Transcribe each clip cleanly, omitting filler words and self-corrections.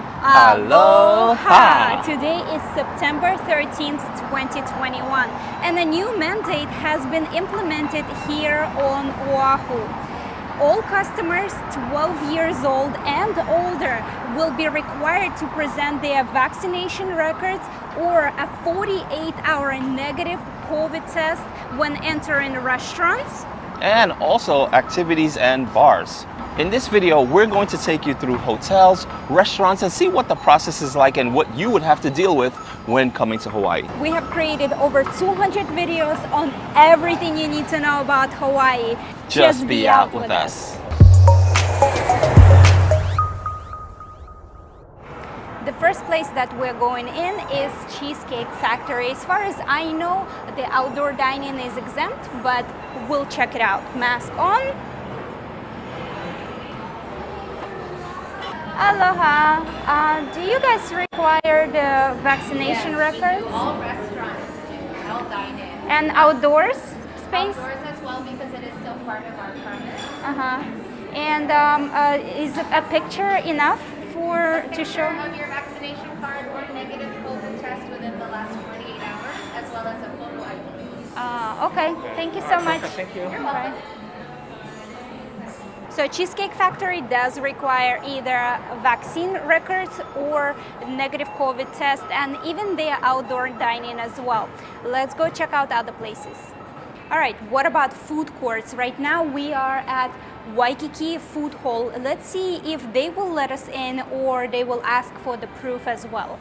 Aloha! Today is September 13th, 2021, and a new mandate has been implemented here on Oahu. All customers 12 years old and older will be required to present their vaccination records or a 48-hour negative COVID test when entering restaurants and also activities and bars. In this video, we're going to take you through hotels, restaurants, and see what the process is like and what you would have to deal with when coming to Hawaii. We have created over 200 videos on everything you need to know about Hawaii. Just be out with us. The first place that we're going in is Cheesecake Factory. As far as I know, the outdoor dining is exempt, but we'll check it out. Mask on. Aloha. Do you guys require the vaccination records? All restaurants do. All dine-in. And outdoors space? Outdoors as well, because it is still part of our premise. And is a picture enough to show? Of your vaccination card or negative COVID test within the last 48 hours, as well as a photo ID. Okay. Thank you so much. Thank you. You're welcome. So Cheesecake Factory does require either vaccine records or negative COVID test, and even their outdoor dining as well. Let's go check out other places. All right, what about food courts? Right now we are at Waikiki Food Hall. Let's see if they will let us in or they will ask for the proof as well.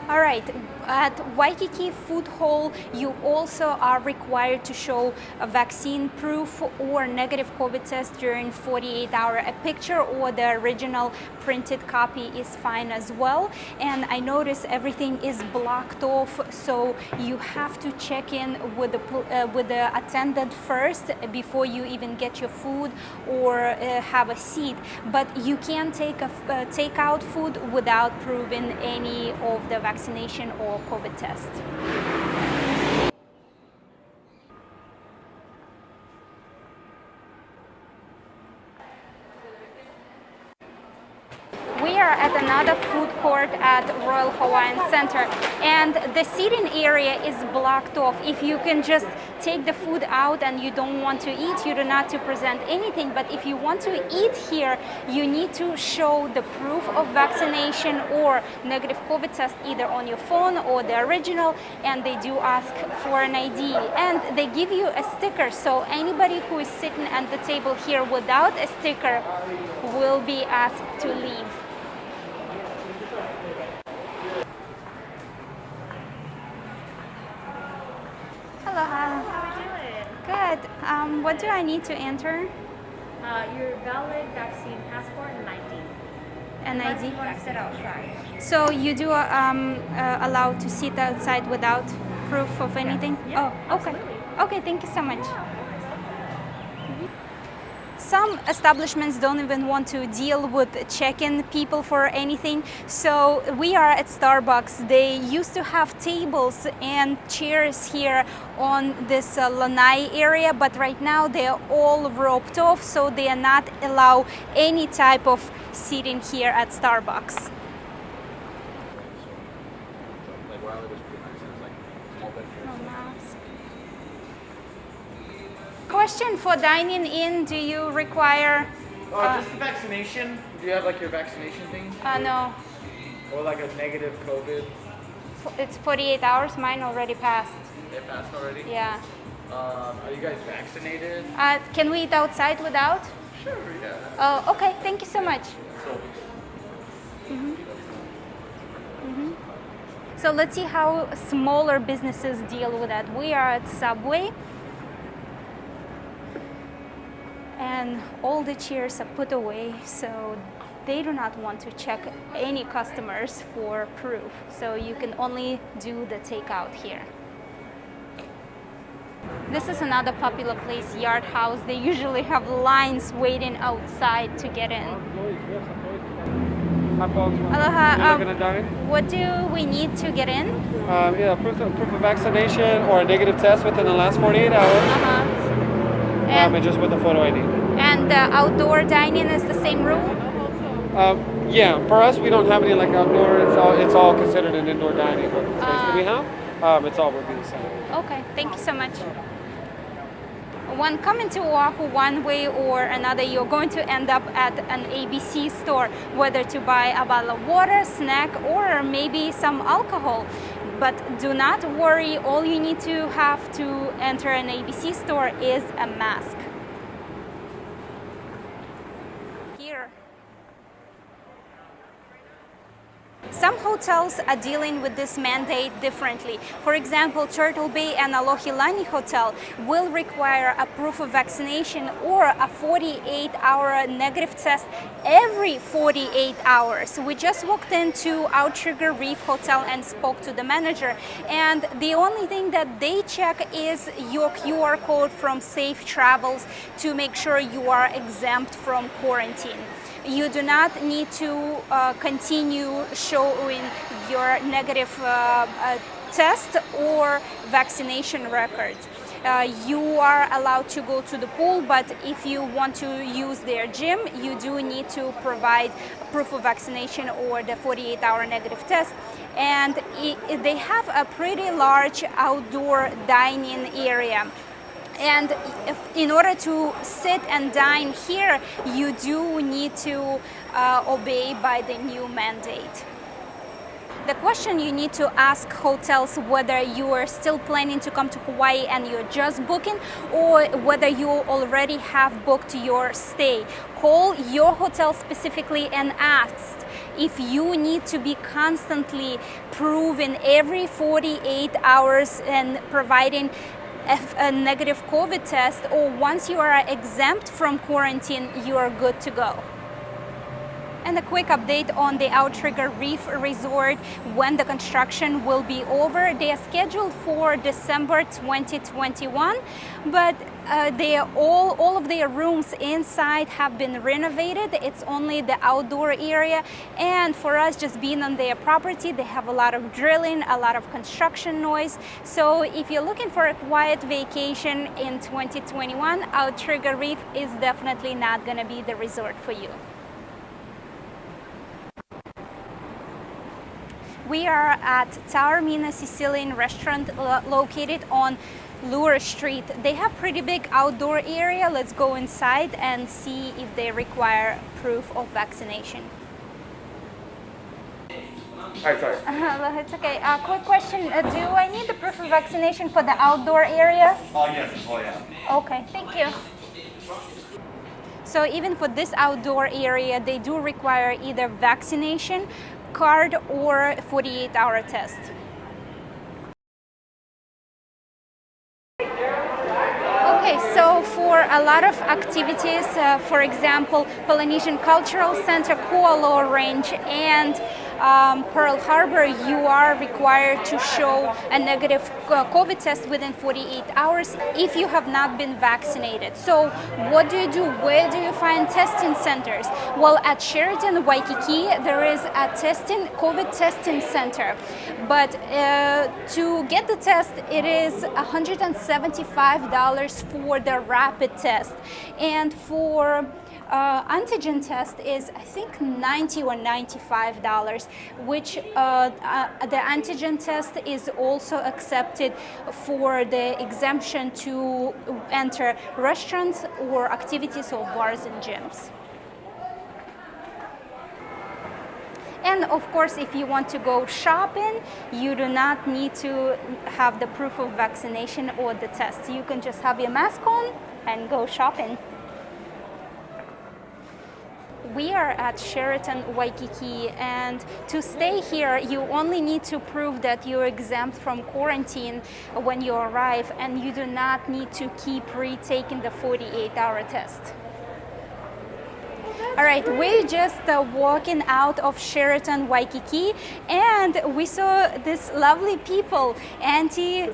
All right, at Waikiki Food Hall, you also are required to show a vaccine proof or negative COVID test during 48 hours. A picture or the original printed copy is fine as well. And I notice everything is blocked off, so you have to check in with the attendant first before you even get your food or have a seat. But you can take takeout food without proving any of the vaccination or COVID test. We are at another food court at Royal Hawaiian Center, and the seating area is blocked off. If you can just take the food out and you don't want to eat, you do not to present anything. But if you want to eat here, you need to show the proof of vaccination or negative COVID test either on your phone or the original, and they do ask for an ID. And they give you a sticker, so anybody who is sitting at the table here without a sticker will be asked to leave. Aloha. How are you doing? Good. What do I need to enter? Your valid vaccine passport and ID. An ID? You want to sit outside. So you do allow to sit outside without proof of anything? Yeah, oh, okay. Okay, thank you so much. Some establishments don't even want to deal with check-in people for anything. So we are at Starbucks. They used to have tables and chairs here on this lanai area, but right now they are all roped off, so they are not allow any type of seating here at Starbucks. Question for dining in, do you require... just the vaccination. Do you have like your vaccination thing? No, Or like a negative COVID? it's 48 hours, mine already passed. They passed already? Yeah. Are you guys vaccinated? Can we eat outside without? Sure, yeah. Okay, thank you so much. So let's see how smaller businesses deal with that. We are at Subway. And all the chairs are put away, so they do not want to check any customers for proof. So you can only do the takeout here. This is another popular place, Yard House. They usually have lines waiting outside to get in. Hi folks. Aloha. You're looking to dine? What do we need to get in? Yeah, proof of vaccination or a negative test within the last 48 hours. And And just with a photo ID. And outdoor dining is the same rule? Yeah, for us, we don't have any like outdoor. It's all considered an indoor dining. But the space that we have, it's all would be the same. Okay, thank you so much. When coming to Oahu one way or another, you're going to end up at an ABC store, whether to buy a bottle of water, snack, or maybe some alcohol. But do not worry, all you need to have to enter an ABC store is a mask. Here. Some hotels are dealing with this mandate differently. For example, Turtle Bay and ALOOHA Hotel will require a proof of vaccination or a 48-hour negative test every 48 hours. We just walked into Outrigger Reef Hotel and spoke to the manager, and the only thing that they check is your QR code from Safe Travels to make sure you are exempt from quarantine. You do not need to continue showing your negative test or vaccination record. You are allowed to go to the pool, but if you want to use their gym, you do need to provide proof of vaccination or the 48-hour negative test. And they have a pretty large outdoor dining area. And in order to sit and dine here, you do need to obey by the new mandate. The question you need to ask hotels whether you are still planning to come to Hawaii and you're just booking, or whether you already have booked your stay. Call your hotel specifically and ask if you need to be constantly proving every 48 hours and providing a negative COVID test, or once you are exempt from quarantine, you are good to go. And a quick update on the Outrigger Reef Resort, when the construction will be over. They are scheduled for December 2021, but all of their rooms inside have been renovated. It's only the outdoor area, and for us, just being on their property, they have a lot of drilling, a lot of construction noise. So if you're looking for a quiet vacation in 2021, Outrigger Reef is definitely not going to be the resort for you. We are at Taormina Sicilian restaurant located on Lure Street. They have pretty big outdoor area. Let's go inside and see if they require proof of vaccination. Hi, sorry. It's okay. Quick question. Do I need the proof of vaccination for the outdoor area? Oh, yes. Oh, yeah. Okay, thank you. So even for this outdoor area, they do require either vaccination card or 48-hour test. Okay, so for a lot of activities, for example, Polynesian Cultural Center, Kualoa Range, and Pearl Harbor, you are required to show a negative COVID test within 48 hours if you have not been vaccinated. So what do you do? Where do you find testing centers? Well, at Sheraton Waikiki, there is a COVID testing center. But to get the test, it is $175 for the rapid test. And for antigen test is, I think, $90 or $95, which the antigen test is also accepted for the exemption to enter restaurants or activities or bars and gyms. And of course, if you want to go shopping, you do not need to have the proof of vaccination or the test. You can just have your mask on and go shopping. We are at Sheraton Waikiki, and to stay here, you only need to prove that you're exempt from quarantine when you arrive, and you do not need to keep retaking the 48-hour test. All right, we're just walking out of Sheraton Waikiki, and we saw this lovely people, Auntie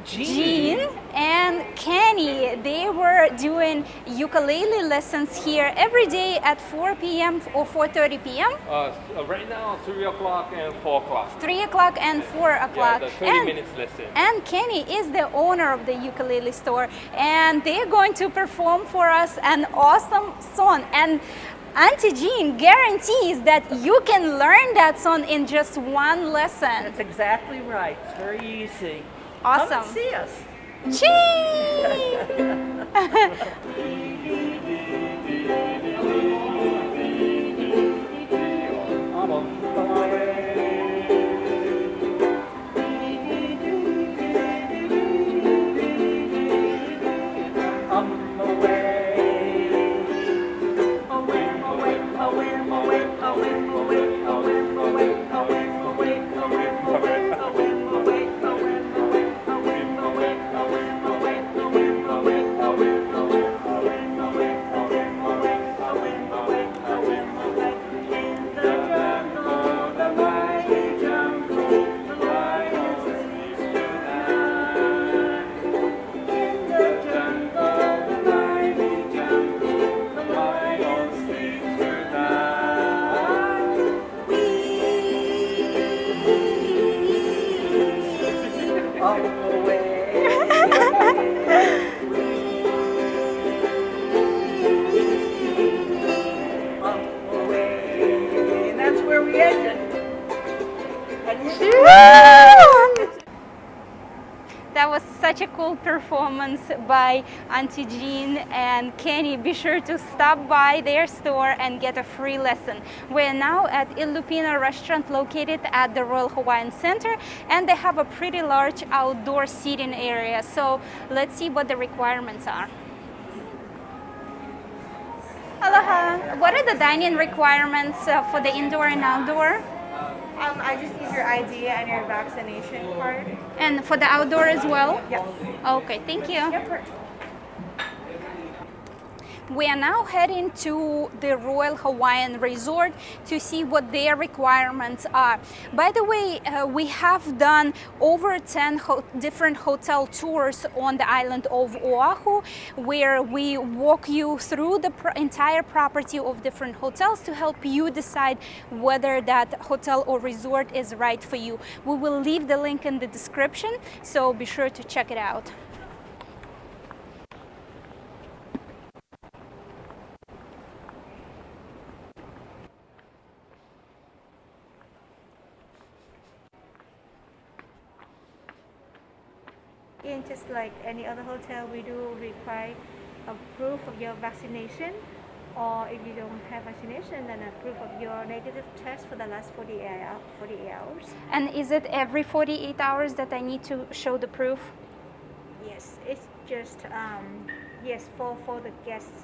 Jean and Kenny. They were doing ukulele lessons here every day at 4 p.m. or 4:30 p.m. Right now, 3 o'clock and 4 o'clock. 3 o'clock and 4 o'clock. Yeah, the 30 minutes lesson. And Kenny is the owner of the ukulele store, and they're going to perform for us an awesome song. And Auntie Jean guarantees that you can learn that song in just one lesson. That's exactly right. It's very easy. Awesome. Come and see us. That was such a cool performance by Auntie Jean and Kenny. Be sure to stop by their store and get a free lesson. We're now at ALOOOHA restaurant located at the Royal Hawaiian Center, and they have a pretty large outdoor seating area. So let's see what the requirements are. Aloha! What are the dining requirements for the indoor and outdoor? I just need your ID and your vaccination card. And for the outdoor as well? Yes. Okay, thank you. Yep. We are now heading to the Royal Hawaiian Resort to see what their requirements are. By the way, we have done over 10 different hotel tours on the island of Oahu, where we walk you through the entire property of different hotels to help you decide whether that hotel or resort is right for you. We will leave the link in the description, so be sure to check it out. And just like any other hotel, we do require a proof of your vaccination, or if you don't have vaccination, then a proof of your negative test for the last 48 hours. And is it every 48 hours that I need to show the proof? Yes, it's just yes, for the guests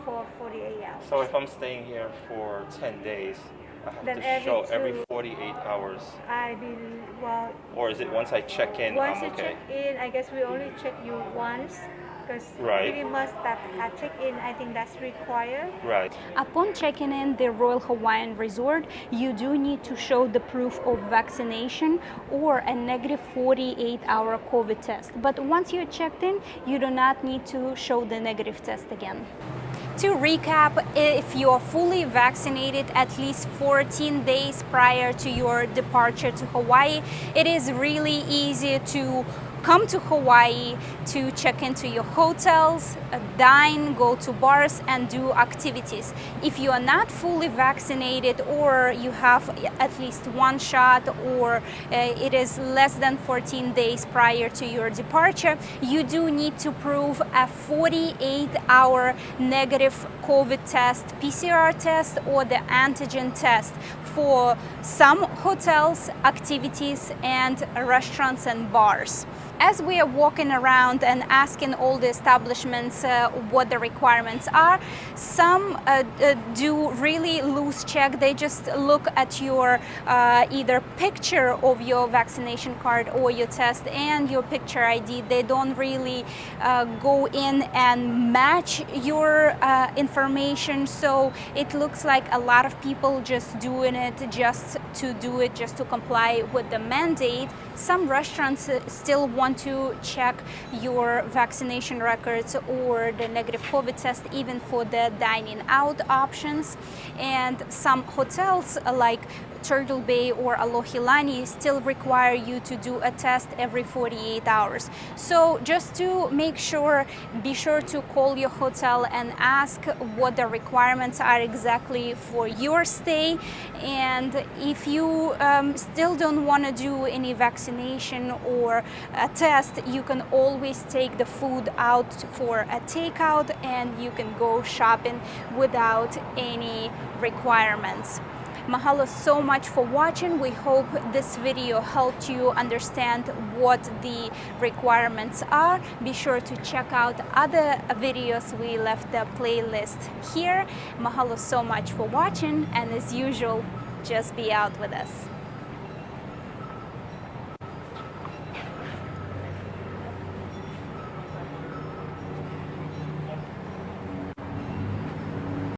for 48 hours. So if I'm staying here for 10 days, I have Then to show every every 48 hours? I believe, well, Or is it once I check in, once I'm you okay? check in, I guess we only check you once, because Right. pretty much that check-in, I think that's required. Right. Upon checking in the Royal Hawaiian Resort, you do need to show the proof of vaccination or a negative 48-hour COVID test. But once you're checked in, you do not need to show the negative test again. To recap, if you're fully vaccinated at least 14 days prior to your departure to Hawaii, it is really easy to come to Hawaii to check into your hotels, dine, go to bars, and do activities. If you are not fully vaccinated, or you have at least one shot, or it is less than 14 days prior to your departure, you do need to prove a 48-hour negative COVID test, PCR test, or the antigen test for some hotels, activities, and restaurants and bars. As we are walking around and asking all the establishments what the requirements are, some do really loose check. They just look at your either picture of your vaccination card or your test and your picture ID. They don't really go in and match your information. So it looks like a lot of people just doing it just to do it, just to comply with the mandate. Some restaurants still want want to check your vaccination records or the negative COVID test, even for the dining out options. And some hotels like Turtle Bay or ALOOHA still require you to do a test every 48 hours. So just to make sure, be sure to call your hotel and ask what the requirements are exactly for your stay. And if you still don't want to do any vaccination or a test, you can always take the food out for a takeout and you can go shopping without any requirements. Mahalo so much for watching. We hope this video helped you understand what the requirements are. Be sure to check out other videos. We left the playlist here. Mahalo so much for watching, and as usual, just be out with us.